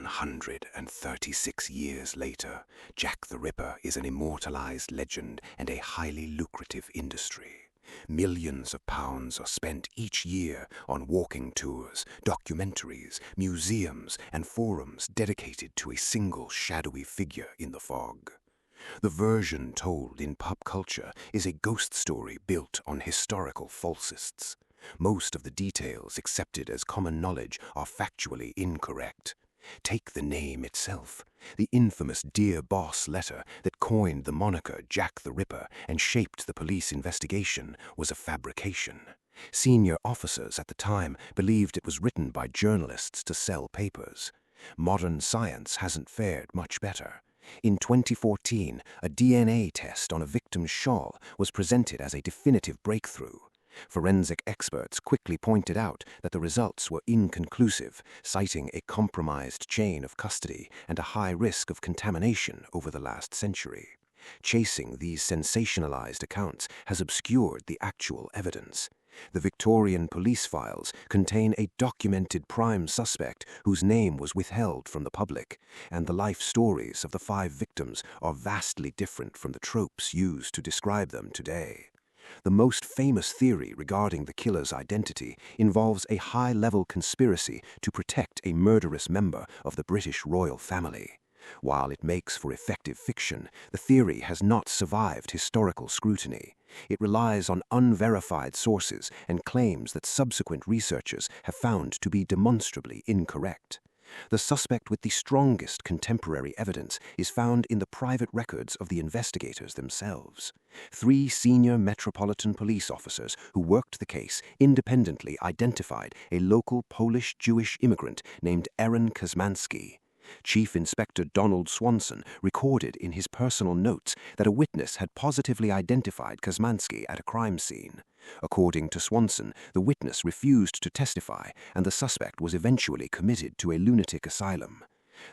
136 years later, Jack the Ripper is an immortalized legend and a highly lucrative industry. Millions of pounds are spent each year on walking tours, documentaries, museums, and forums dedicated to a single shadowy figure in the fog. The version told in pop culture is a ghost story built on historical falsists. Most of the details accepted as common knowledge are factually incorrect. Take the name itself. The infamous Dear Boss letter that coined the moniker Jack the Ripper and shaped the police investigation was a fabrication. Senior officers at the time believed it was written by journalists to sell papers. Modern science hasn't fared much better. In 2014, a DNA test on a victim's shawl was presented as a definitive breakthrough. Forensic experts quickly pointed out that the results were inconclusive, citing a compromised chain of custody and a high risk of contamination over the last century. Chasing these sensationalized accounts has obscured the actual evidence. The Victorian police files contain a documented prime suspect whose name was withheld from the public, and the life stories of the 5 victims are vastly different from the tropes used to describe them today. The most famous theory regarding the killer's identity involves a high-level conspiracy to protect a murderous member of the British royal family. While it makes for effective fiction, the theory has not survived historical scrutiny. It relies on unverified sources and claims that subsequent researchers have found to be demonstrably incorrect. The suspect with the strongest contemporary evidence is found in the private records of the investigators themselves. 3 senior Metropolitan Police officers who worked the case independently identified a local Polish-Jewish immigrant named Aaron Kosmanski. Chief Inspector Donald Swanson recorded in his personal notes that a witness had positively identified Kosmanski at a crime scene. According to Swanson, the witness refused to testify, and the suspect was eventually committed to a lunatic asylum.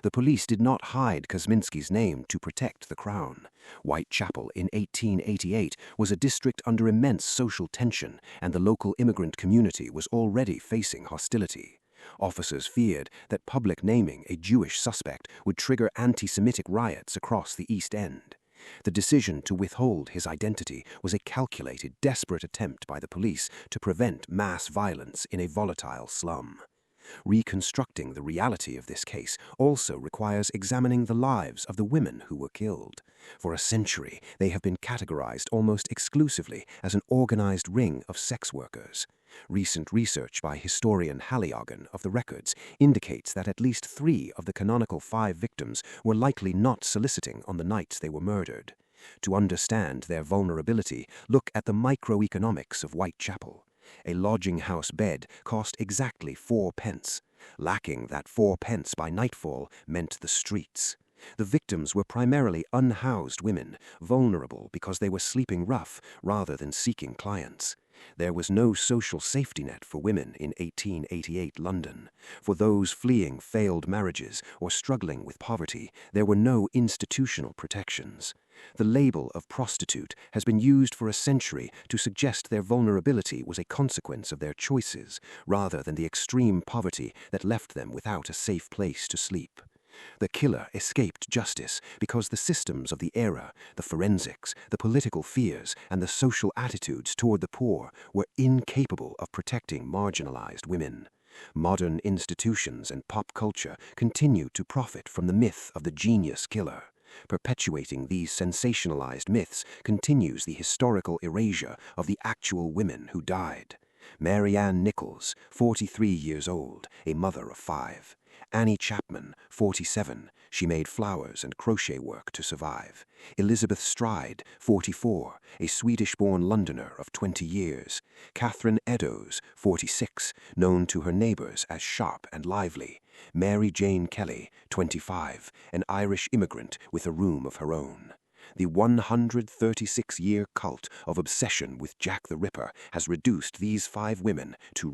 The police did not hide Kosminski's name to protect the crown. Whitechapel in 1888 was a district under immense social tension, and the local immigrant community was already facing hostility. Officers feared that public naming a Jewish suspect would trigger anti-Semitic riots across the East End. The decision to withhold his identity was a calculated, desperate attempt by the police to prevent mass violence in a volatile slum. Reconstructing the reality of this case also requires examining the lives of the women who were killed. For a century, they have been categorized almost exclusively as an organized ring of sex workers. Recent research by historian Hallioghan of the records indicates that at least 3 of the canonical 5 victims were likely not soliciting on the nights they were murdered. To understand their vulnerability, look at the microeconomics of Whitechapel. A lodging house bed cost exactly 4 pence. Lacking that 4 pence by nightfall meant the streets. The victims were primarily unhoused women, vulnerable because they were sleeping rough rather than seeking clients. There was no social safety net for women in 1888 London. For those fleeing failed marriages or struggling with poverty, there were no institutional protections. The label of prostitute has been used for a century to suggest their vulnerability was a consequence of their choices, rather than the extreme poverty that left them without a safe place to sleep. The killer escaped justice because the systems of the era, the forensics, the political fears, and the social attitudes toward the poor were incapable of protecting marginalized women. Modern institutions and pop culture continue to profit from the myth of the genius killer. Perpetuating these sensationalized myths continues the historical erasure of the actual women who died. Mary Ann Nichols, 43 years old, a mother of 5. Annie Chapman, 47, she made flowers and crochet work to survive. Elizabeth Stride, 44, a Swedish-born Londoner of 20 years. Catherine Eddowes, 46, known to her neighbors as sharp and lively. Mary Jane Kelly, 25, an Irish immigrant with a room of her own. The 136-year cult of obsession with Jack the Ripper has reduced these 5 women to